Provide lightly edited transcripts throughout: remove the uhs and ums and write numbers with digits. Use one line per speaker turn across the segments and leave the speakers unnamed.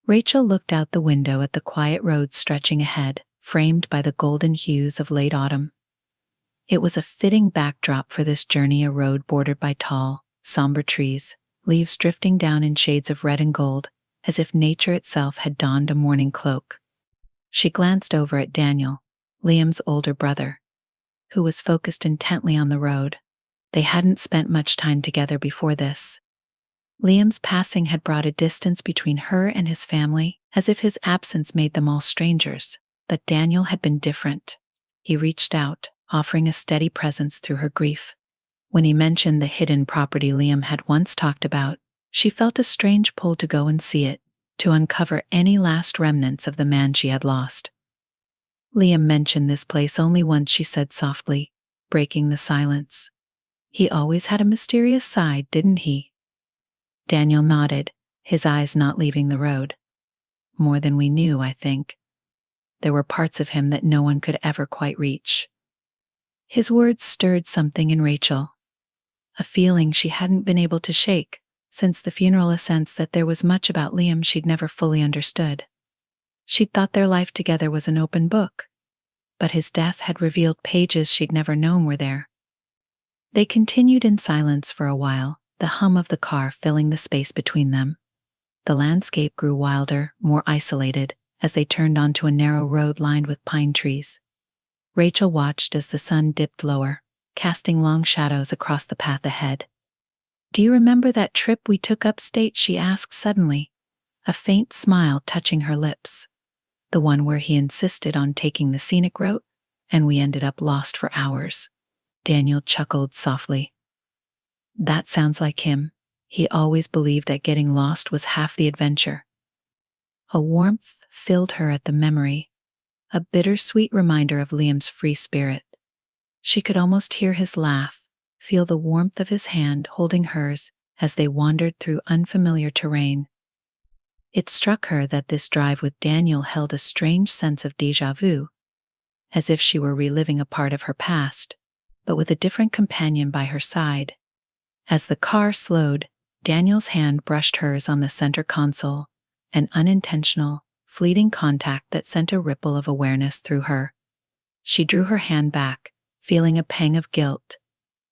Rachel looked out the window at the quiet road stretching ahead, framed by the golden hues of late autumn. It was a fitting backdrop for this journey, a road bordered by tall, somber trees, leaves drifting down in shades of red and gold, as if nature itself had donned a mourning cloak. She glanced over at Daniel, Liam's older brother, who was focused intently on the road. They hadn't spent much time together before this. Liam's passing had brought a distance between her and his family, as if his absence made them all strangers. But Daniel had been different. He reached out, offering a steady presence through her grief. When he mentioned the hidden property Liam had once talked about, she felt a strange pull to go and see it, to uncover any last remnants of the man she had lost. Liam mentioned this place only once, she said softly, breaking the silence. He always had a mysterious side, didn't he? Daniel nodded, his eyes not leaving the road. More than we knew, I think. There were parts of him that no one could ever quite reach. His words stirred something in Rachel, a feeling she hadn't been able to shake since the funeral, a sense that there was much about Liam she'd never fully understood. She'd thought their life together was an open book, but his death had revealed pages she'd never known were there. They continued in silence for a while, the hum of the car filling the space between them. The landscape grew wilder, more isolated, as they turned onto a narrow road lined with pine trees. Rachel watched as the sun dipped lower, casting long shadows across the path ahead. "Do you remember that trip we took upstate?" she asked suddenly, a faint smile touching her lips. "The one where he insisted on taking the scenic route, and we ended up lost for hours." Daniel chuckled softly. "That sounds like him. He always believed that getting lost was half the adventure." A warmth filled her at the memory, a bittersweet reminder of Liam's free spirit. She could almost hear his laugh, feel the warmth of his hand holding hers as they wandered through unfamiliar terrain. It struck her that this drive with Daniel held a strange sense of déjà vu, as if she were reliving a part of her past, but with a different companion by her side. As the car slowed, Daniel's hand brushed hers on the center console, an unintentional, fleeting contact that sent a ripple of awareness through her. She drew her hand back, feeling a pang of guilt,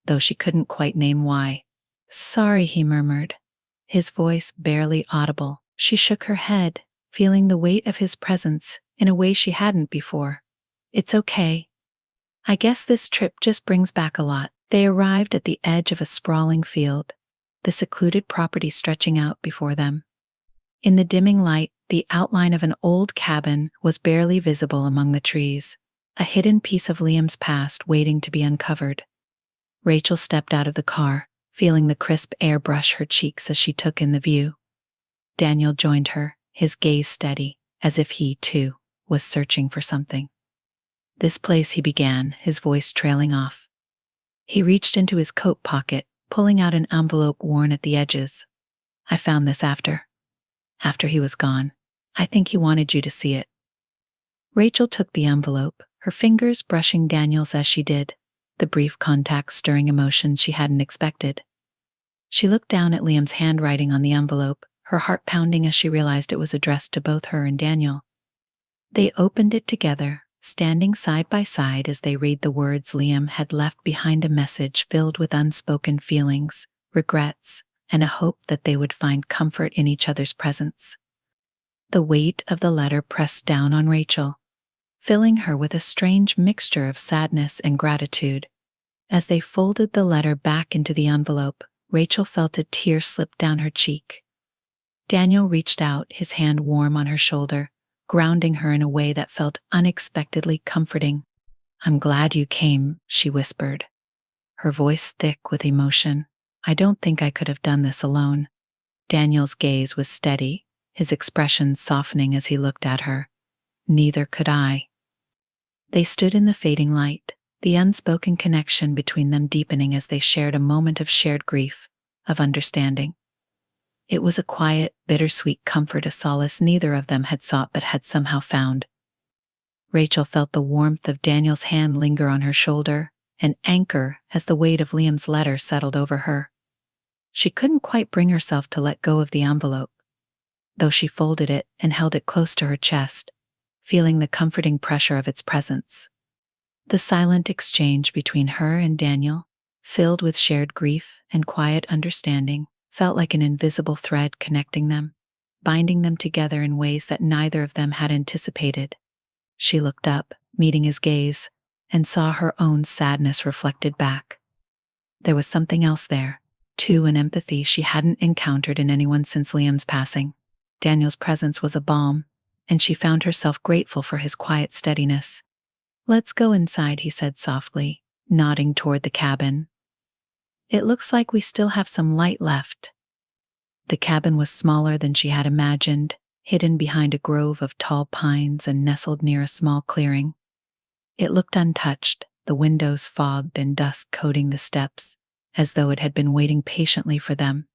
though she couldn't quite name why. "Sorry," he murmured, his voice barely audible. She shook her head, feeling the weight of his presence in a way she hadn't before. "It's okay. I guess this trip just brings back a lot." They arrived at the edge of a sprawling field, the secluded property stretching out before them. In the dimming light, the outline of an old cabin was barely visible among the trees, a hidden piece of Liam's past waiting to be uncovered. Rachel stepped out of the car, feeling the crisp air brush her cheeks as she took in the view. Daniel joined her, his gaze steady, as if he, too, was searching for something. "This place," he began, his voice trailing off. He reached into his coat pocket, pulling out an envelope worn at the edges. "I found this after he was gone. I think he wanted you to see it." Rachel took the envelope, her fingers brushing Daniel's as she did, the brief contact stirring emotions she hadn't expected. She looked down at Liam's handwriting on the envelope, her heart pounding as she realized it was addressed to both her and Daniel. They opened it together, standing side by side as they read the words Liam had left behind, a message filled with unspoken feelings, regrets, and a hope that they would find comfort in each other's presence. The weight of the letter pressed down on Rachel, filling her with a strange mixture of sadness and gratitude. As they folded the letter back into the envelope, Rachel felt a tear slip down her cheek. Daniel reached out, his hand warm on her shoulder, grounding her in a way that felt unexpectedly comforting. "I'm glad you came," she whispered, her voice thick with emotion. "I don't think I could have done this alone." Daniel's gaze was steady, his expression softening as he looked at her. "Neither could I." They stood in the fading light, the unspoken connection between them deepening as they shared a moment of shared grief, of understanding. It was a quiet, bittersweet comfort, a solace neither of them had sought but had somehow found. Rachel felt the warmth of Daniel's hand linger on her shoulder, an anchor as the weight of Liam's letter settled over her. She couldn't quite bring herself to let go of the envelope. though she folded it and held it close to her chest, feeling the comforting pressure of its presence. The silent exchange between her and Daniel, filled with shared grief and quiet understanding, felt like an invisible thread connecting them, binding them together in ways that neither of them had anticipated. She looked up, meeting his gaze, and saw her own sadness reflected back. There was something else there, too, an empathy she hadn't encountered in anyone since Liam's passing. Daniel's presence was a balm, and she found herself grateful for his quiet steadiness. "Let's go inside," he said softly, nodding toward the cabin. "It looks like we still have some light left." The cabin was smaller than she had imagined, hidden behind a grove of tall pines and nestled near a small clearing. It looked untouched, the windows fogged and dust coating the steps, as though it had been waiting patiently for them.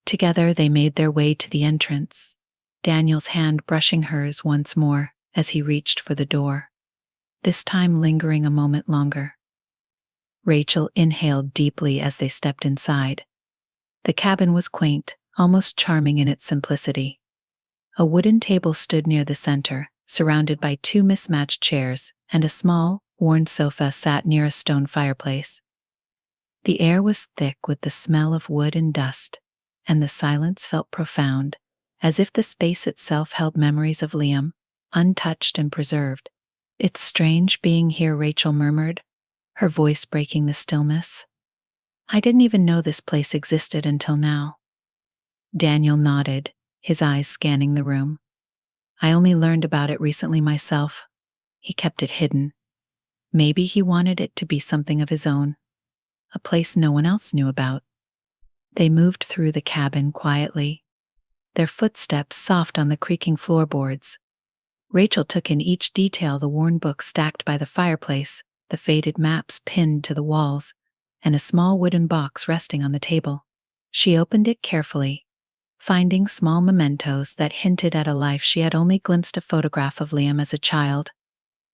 Together they made their way to the entrance, Daniel's hand brushing hers once more as he reached for the door, this time lingering a moment longer. Rachel inhaled deeply as they stepped inside. The cabin was quaint, almost charming in its simplicity. A wooden table stood near the center, surrounded by two mismatched chairs, and a small, worn sofa sat near a stone fireplace. The air was thick with the smell of wood and dust, and the silence felt profound, as if the space itself held memories of Liam, untouched and preserved. "It's strange being here," Rachel murmured, her voice breaking the stillness. "I didn't even know this place existed until now." Daniel nodded, his eyes scanning the room. "I only learned about it recently myself. He kept it hidden. Maybe he wanted it to be something of his own, a place no one else knew about." They moved through the cabin quietly, their footsteps soft on the creaking floorboards. Rachel took in each detail: the worn books stacked by the fireplace, the faded maps pinned to the walls, and a small wooden box resting on the table. She opened it carefully, finding small mementos that hinted at a life she had only glimpsed: a photograph of Liam as a child,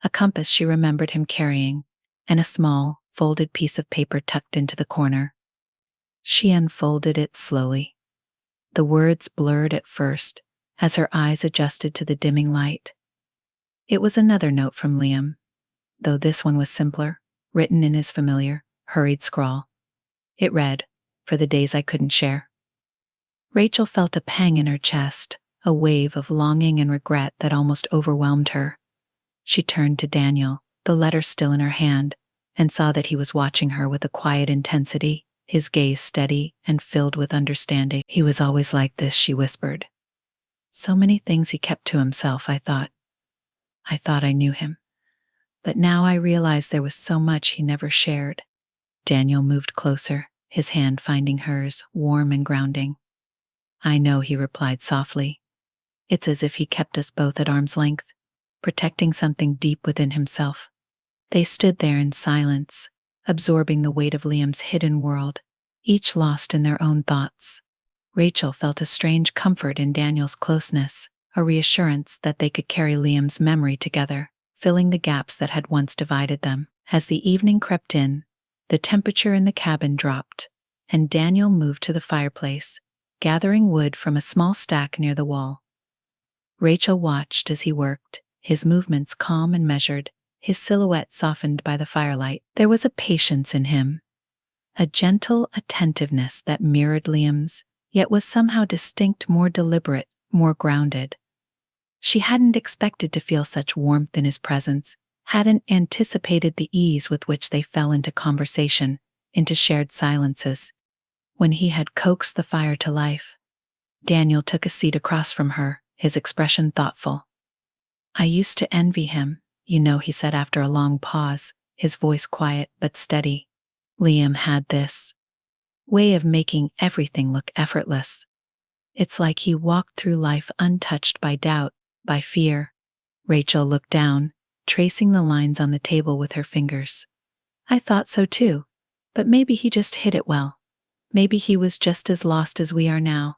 a compass she remembered him carrying, and a small, folded piece of paper tucked into the corner. She unfolded it slowly. The words blurred at first, as her eyes adjusted to the dimming light. It was another note from Liam, though this one was simpler, written in his familiar, hurried scrawl. It read, "For the days I couldn't share." Rachel felt a pang in her chest, a wave of longing and regret that almost overwhelmed her. She turned to Daniel, the letter still in her hand, and saw that he was watching her with a quiet intensity, his gaze steady and filled with understanding. "He was always like this," she whispered. "So many things he kept to himself, I thought I knew him. But now I realize there was so much he never shared." Daniel moved closer, his hand finding hers, warm and grounding. "I know," he replied softly. "It's as if he kept us both at arm's length, protecting something deep within himself." They stood there in silence, absorbing the weight of Liam's hidden world, each lost in their own thoughts. Rachel felt a strange comfort in Daniel's closeness, a reassurance that they could carry Liam's memory together, filling the gaps that had once divided them. As the evening crept in, the temperature in the cabin dropped, and Daniel moved to the fireplace, gathering wood from a small stack near the wall. Rachel watched as he worked, his movements calm and measured, his silhouette softened by the firelight. There was a patience in him, a gentle attentiveness that mirrored Liam's, yet was somehow distinct, more deliberate, more grounded. She hadn't expected to feel such warmth in his presence, hadn't anticipated the ease with which they fell into conversation, into shared silences. When he had coaxed the fire to life, Daniel took a seat across from her, his expression thoughtful. "I used to envy him, he said after a long pause, his voice quiet but steady. Liam had this way of making everything look effortless. It's like he walked through life untouched by doubt, by fear." Rachel looked down, tracing the lines on the table with her fingers. "I thought so too, but maybe he just hid it well. Maybe he was just as lost as we are now."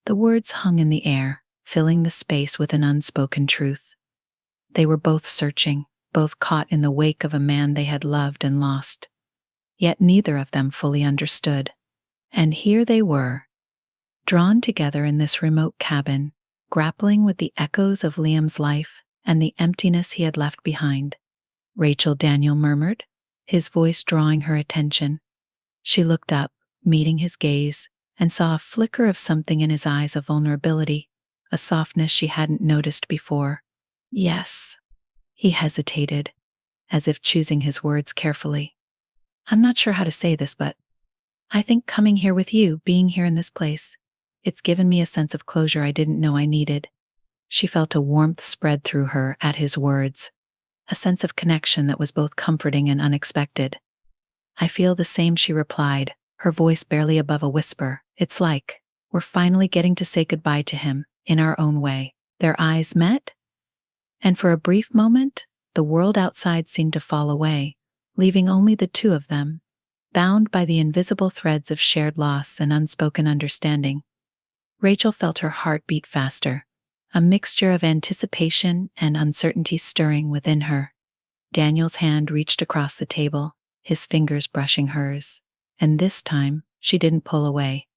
The words hung in the air, filling the space with an unspoken truth. They were both searching, both caught in the wake of a man they had loved and lost. Yet neither of them fully understood. And here they were, drawn together in this remote cabin, grappling with the echoes of Liam's life and the emptiness he had left behind. Rachel, Daniel murmured, his voice drawing her attention. She looked up, meeting his gaze, and saw a flicker of something in his eyes of vulnerability, a softness she hadn't noticed before. Yes. He hesitated, as if choosing his words carefully. I'm not sure how to say this, but I think coming here with you, being here in this place, it's given me a sense of closure I didn't know I needed. She felt a warmth spread through her at his words, a sense of connection that was both comforting and unexpected. I feel the same, she replied, her voice barely above a whisper. It's like we're finally getting to say goodbye to him, in our own way. Their eyes met, and for a brief moment, the world outside seemed to fall away, leaving only the two of them, bound by the invisible threads of shared loss and unspoken understanding. Rachel felt her heart beat faster, a mixture of anticipation and uncertainty stirring within her. Daniel's hand reached across the table, his fingers brushing hers, and this time she didn't pull away.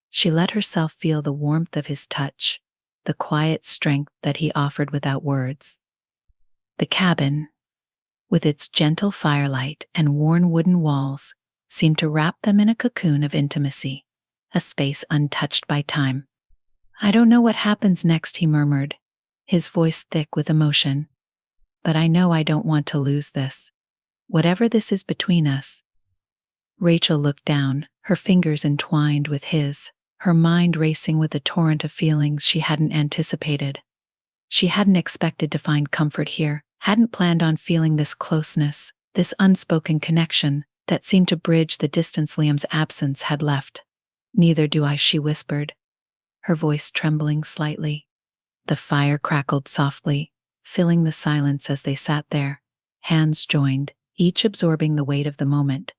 She let herself feel the warmth of his touch, the quiet strength that he offered without words. The cabin, with its gentle firelight and worn wooden walls, seemed to wrap them in a cocoon of intimacy, a space untouched by time. I don't know what happens next, he murmured, his voice thick with emotion. But I know I don't want to lose this. Whatever this is between us. Rachel looked down, her fingers entwined with his, her mind racing with a torrent of feelings she hadn't anticipated. She hadn't expected to find comfort here, hadn't planned on feeling this closeness, this unspoken connection that seemed to bridge the distance Liam's absence had left. Neither do I, she whispered, her voice trembling slightly. The fire crackled softly, filling the silence as they sat there, hands joined, each absorbing the weight of the moment.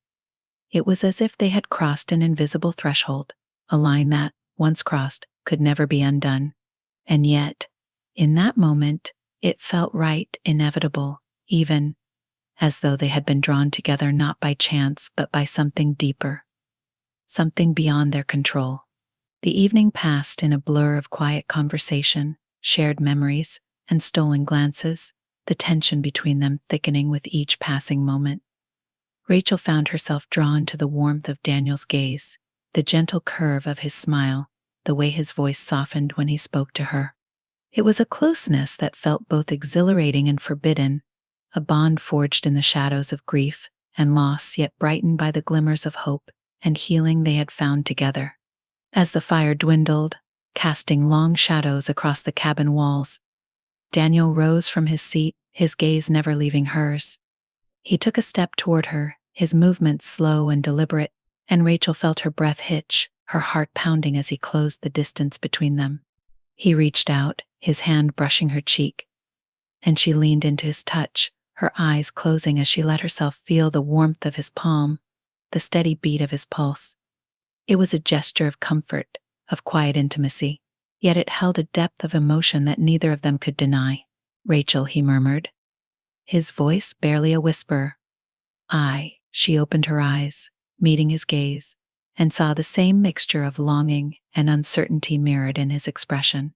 It was as if they had crossed an invisible threshold, a line that, once crossed, could never be undone. And yet, in that moment, it felt right, inevitable, even, as though they had been drawn together not by chance but by something deeper, something beyond their control. The evening passed in a blur of quiet conversation, shared memories, and stolen glances, the tension between them thickening with each passing moment. Rachel found herself drawn to the warmth of Daniel's gaze, the gentle curve of his smile, the way his voice softened when he spoke to her. It was a closeness that felt both exhilarating and forbidden, a bond forged in the shadows of grief and loss, yet brightened by the glimmers of hope and healing they had found together. As the fire dwindled, casting long shadows across the cabin walls, Daniel rose from his seat, his gaze never leaving hers. He took a step toward her, his movements slow and deliberate, and Rachel felt her breath hitch, her heart pounding as he closed the distance between them. He reached out, his hand brushing her cheek, and she leaned into his touch, her eyes closing as she let herself feel the warmth of his palm, the steady beat of his pulse. It was a gesture of comfort, of quiet intimacy, yet it held a depth of emotion that neither of them could deny. Rachel, he murmured, his voice barely a whisper. She opened her eyes, meeting his gaze, and saw the same mixture of longing and uncertainty mirrored in his expression.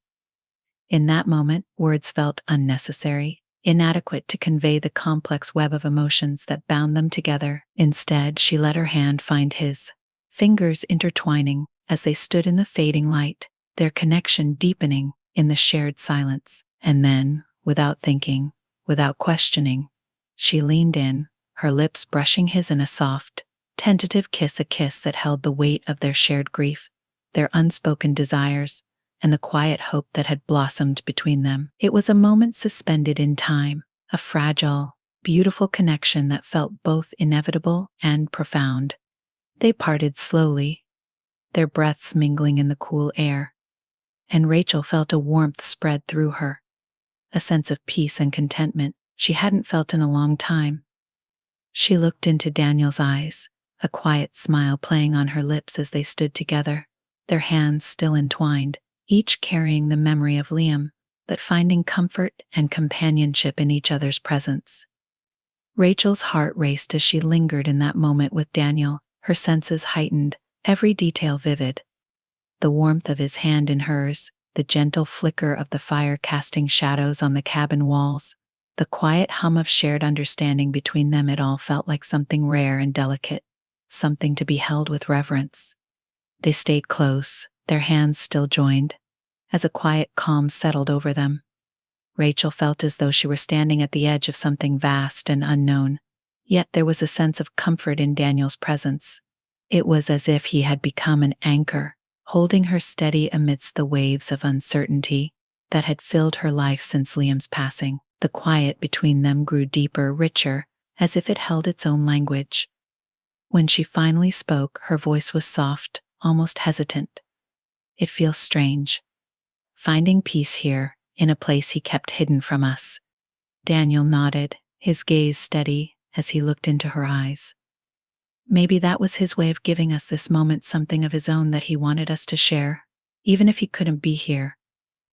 In that moment, words felt unnecessary, inadequate to convey the complex web of emotions that bound them together. Instead, she let her hand find his, fingers intertwining as they stood in the fading light, their connection deepening in the shared silence. And then, without thinking, without questioning, she leaned in, her lips brushing his in a soft, tentative kiss, a kiss that held the weight of their shared grief, their unspoken desires, and the quiet hope that had blossomed between them. It was a moment suspended in time, a fragile, beautiful connection that felt both inevitable and profound. They parted slowly, their breaths mingling in the cool air, and Rachel felt a warmth spread through her, a sense of peace and contentment she hadn't felt in a long time. She looked into Daniel's eyes, a quiet smile playing on her lips as they stood together, their hands still entwined, each carrying the memory of Liam, but finding comfort and companionship in each other's presence. Rachel's heart raced as she lingered in that moment with Daniel, her senses heightened, every detail vivid. The warmth of his hand in hers, the gentle flicker of the fire casting shadows on the cabin walls, the quiet hum of shared understanding between them, it all felt like something rare and delicate, something to be held with reverence. They stayed close, their hands still joined, as a quiet calm settled over them. Rachel felt as though she were standing at the edge of something vast and unknown, yet there was a sense of comfort in Daniel's presence. It was as if he had become an anchor, holding her steady amidst the waves of uncertainty that had filled her life since Liam's passing. The quiet between them grew deeper, richer, as if it held its own language. When she finally spoke, her voice was soft, almost hesitant. "It feels strange. Finding peace here, in a place he kept hidden from us." Daniel nodded, his gaze steady as he looked into her eyes. Maybe that was his way of giving us this moment, something of his own that he wanted us to share, even if he couldn't be here.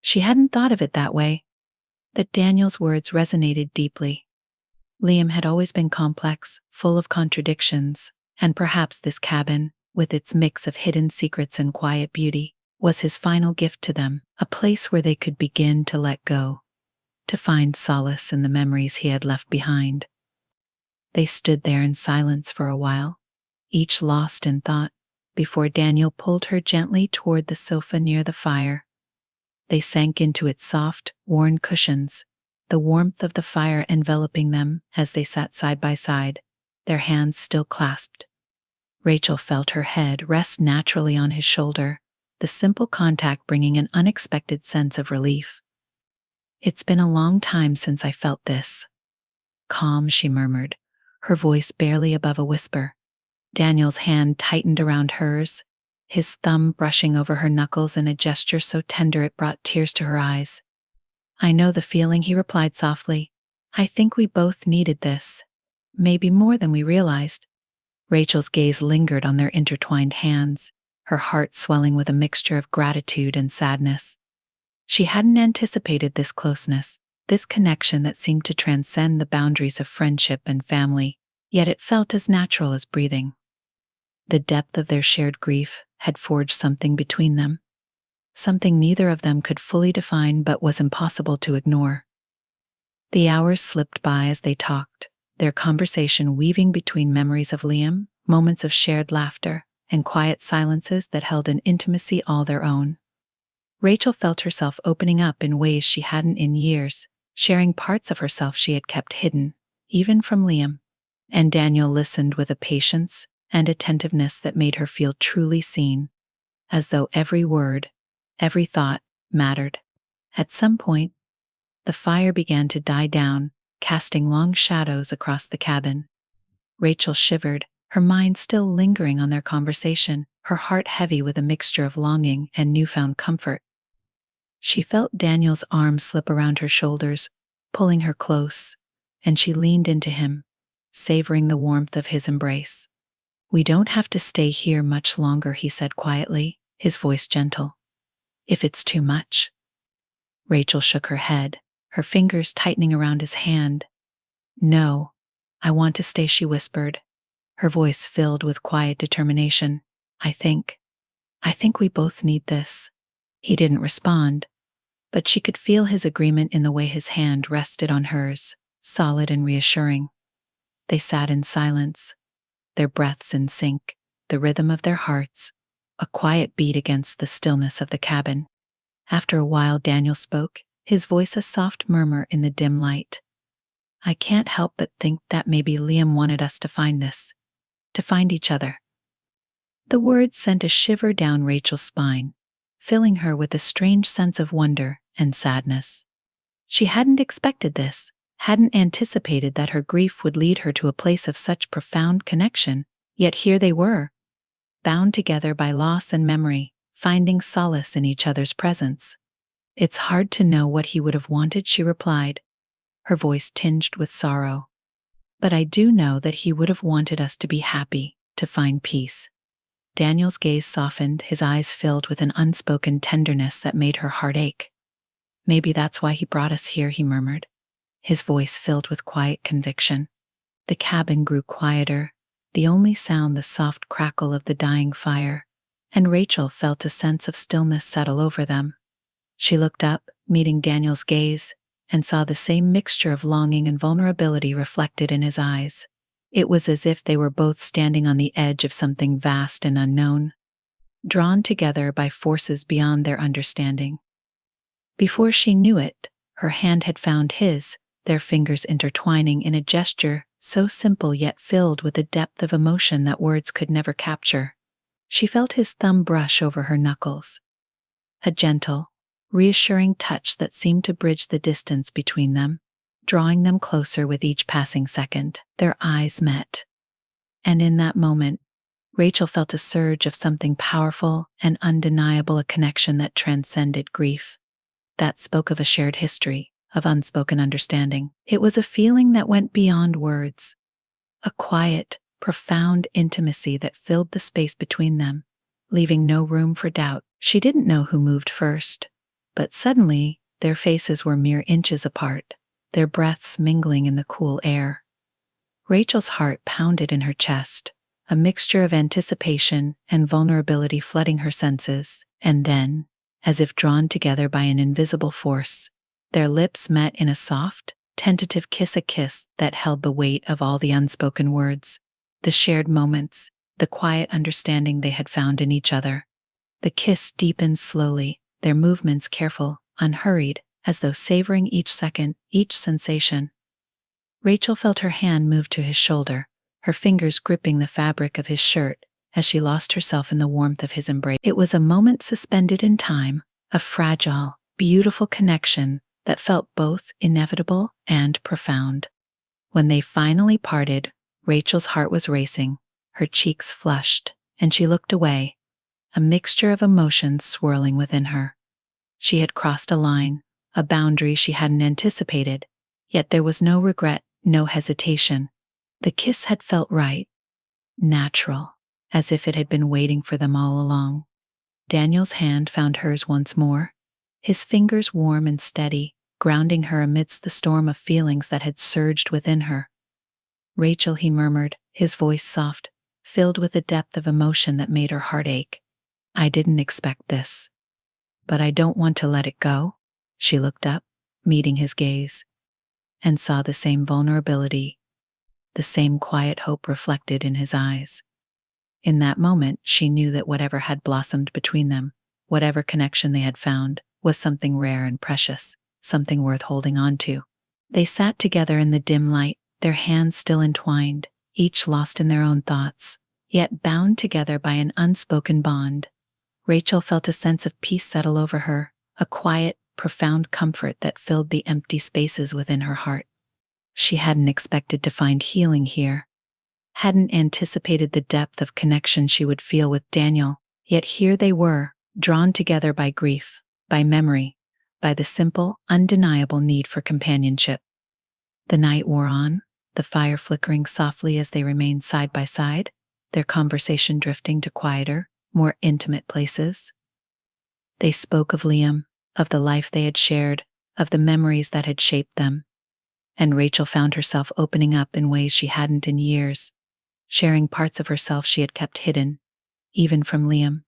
She hadn't thought of it that way. That Daniel's words resonated deeply. Liam had always been complex, full of contradictions, and perhaps this cabin, with its mix of hidden secrets and quiet beauty, was his final gift to them, a place where they could begin to let go, to find solace in the memories he had left behind. They stood there in silence for a while, each lost in thought, before Daniel pulled her gently toward the sofa near the fire. They sank into its soft, worn cushions, the warmth of the fire enveloping them as they sat side by side, their hands still clasped. Rachel felt her head rest naturally on his shoulder, the simple contact bringing an unexpected sense of relief. "It's been a long time since I felt this." "Calm," she murmured, her voice barely above a whisper. Daniel's hand tightened around hers, his thumb brushing over her knuckles in a gesture so tender it brought tears to her eyes. "I know the feeling," he replied softly. "I think we both needed this. Maybe more than we realized." Rachel's gaze lingered on their intertwined hands, her heart swelling with a mixture of gratitude and sadness. She hadn't anticipated this closeness, this connection that seemed to transcend the boundaries of friendship and family, yet it felt as natural as breathing. The depth of their shared grief had forged something between them, something neither of them could fully define but was impossible to ignore. The hours slipped by as they talked, their conversation weaving between memories of Liam, moments of shared laughter, and quiet silences that held an intimacy all their own. Rachel felt herself opening up in ways she hadn't in years, sharing parts of herself she had kept hidden, even from Liam. And Daniel listened with a patience and attentiveness that made her feel truly seen, as though every word, every thought mattered. At some point, the fire began to die down, casting long shadows across the cabin. Rachel shivered, her mind still lingering on their conversation, her heart heavy with a mixture of longing and newfound comfort. She felt Daniel's arm slip around her shoulders, pulling her close, and she leaned into him, savoring the warmth of his embrace. "We don't have to stay here much longer," he said quietly, his voice gentle. "If it's too much." Rachel shook her head, her fingers tightening around his hand. "No, I want to stay," she whispered, her voice filled with quiet determination. I think we both need this." He didn't respond, but she could feel his agreement in the way his hand rested on hers, solid and reassuring. They sat in silence, their breaths in sync, the rhythm of their hearts, a quiet beat against the stillness of the cabin. After a while Daniel spoke, his voice a soft murmur in the dim light. "I can't help but think that maybe Liam wanted us to find this, to find each other." The words sent a shiver down Rachel's spine, filling her with a strange sense of wonder and sadness. She hadn't expected this, hadn't anticipated that her grief would lead her to a place of such profound connection, yet here they were, bound together by loss and memory, finding solace in each other's presence. "It's hard to know what he would have wanted," she replied, her voice tinged with sorrow. "But I do know that he would have wanted us to be happy, to find peace." Daniel's gaze softened, his eyes filled with an unspoken tenderness that made her heart ache. "Maybe that's why he brought us here," he murmured, his voice filled with quiet conviction. The cabin grew quieter, the only sound the soft crackle of the dying fire, and Rachel felt a sense of stillness settle over them. She looked up, meeting Daniel's gaze, and saw the same mixture of longing and vulnerability reflected in his eyes. It was as if they were both standing on the edge of something vast and unknown, drawn together by forces beyond their understanding. Before she knew it, her hand had found his, their fingers intertwining in a gesture so simple yet filled with a depth of emotion that words could never capture. She felt his thumb brush over her knuckles, a gentle, reassuring touch that seemed to bridge the distance between them, drawing them closer with each passing second. Their eyes met. And in that moment, Rachel felt a surge of something powerful and undeniable, a connection that transcended grief, that spoke of a shared history, of unspoken understanding. It was a feeling that went beyond words, a quiet, profound intimacy that filled the space between them, leaving no room for doubt. She didn't know who moved first, but suddenly their faces were mere inches apart, their breaths mingling in the cool air. Rachel's heart pounded in her chest, a mixture of anticipation and vulnerability flooding her senses, and then, as if drawn together by an invisible force, their lips met in a soft, tentative kiss, a kiss that held the weight of all the unspoken words, the shared moments, the quiet understanding they had found in each other. The kiss deepened slowly, their movements careful, unhurried, as though savoring each second, each sensation. Rachel felt her hand move to his shoulder, her fingers gripping the fabric of his shirt as she lost herself in the warmth of his embrace. It was a moment suspended in time, a fragile, beautiful connection that felt both inevitable and profound. When they finally parted, Rachel's heart was racing, her cheeks flushed, and she looked away, a mixture of emotions swirling within her. She had crossed a line, a boundary she hadn't anticipated, yet there was no regret, no hesitation. The kiss had felt right, natural, as if it had been waiting for them all along. Daniel's hand found hers once more, his fingers warm and steady, grounding her amidst the storm of feelings that had surged within her. "Rachel," he murmured, his voice soft, filled with a depth of emotion that made her heart ache. "I didn't expect this. But I don't want to let it go." She looked up, meeting his gaze, and saw the same vulnerability, the same quiet hope reflected in his eyes. In that moment, she knew that whatever had blossomed between them, whatever connection they had found, was something rare and precious, something worth holding on to. They sat together in the dim light, their hands still entwined, each lost in their own thoughts, yet bound together by an unspoken bond. Rachel felt a sense of peace settle over her, a quiet, profound comfort that filled the empty spaces within her heart. She hadn't expected to find healing here, hadn't anticipated the depth of connection she would feel with Daniel, yet here they were, drawn together by grief, by memory, by the simple, undeniable need for companionship. The night wore on, the fire flickering softly as they remained side by side, their conversation drifting to quieter, more intimate places. They spoke of Liam, of the life they had shared, of the memories that had shaped them. And Rachel found herself opening up in ways she hadn't in years, sharing parts of herself she had kept hidden, even from Liam.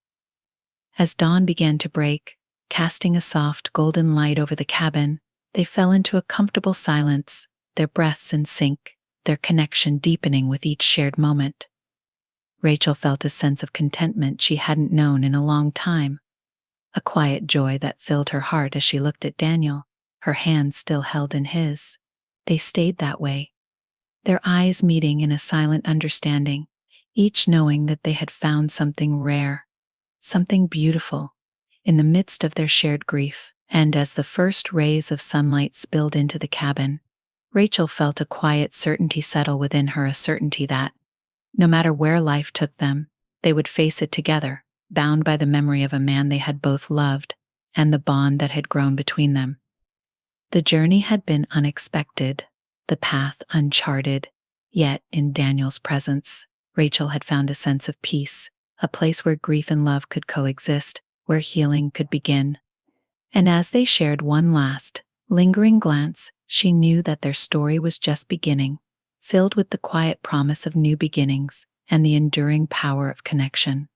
As dawn began to break, casting a soft golden light over the cabin, they fell into a comfortable silence, their breaths in sync, their connection deepening with each shared moment. Rachel felt a sense of contentment she hadn't known in a long time, a quiet joy that filled her heart as she looked at Daniel, her hand still held in his. They stayed that way, their eyes meeting in a silent understanding, each knowing that they had found something rare, something beautiful, in the midst of their shared grief. And as the first rays of sunlight spilled into the cabin, Rachel felt a quiet certainty settle within her, a certainty that, no matter where life took them, they would face it together, bound by the memory of a man they had both loved and the bond that had grown between them. The journey had been unexpected, the path uncharted, yet in Daniel's presence, Rachel had found a sense of peace, a place where grief and love could coexist, where healing could begin. And as they shared one last, lingering glance, she knew that their story was just beginning, filled with the quiet promise of new beginnings and the enduring power of connection.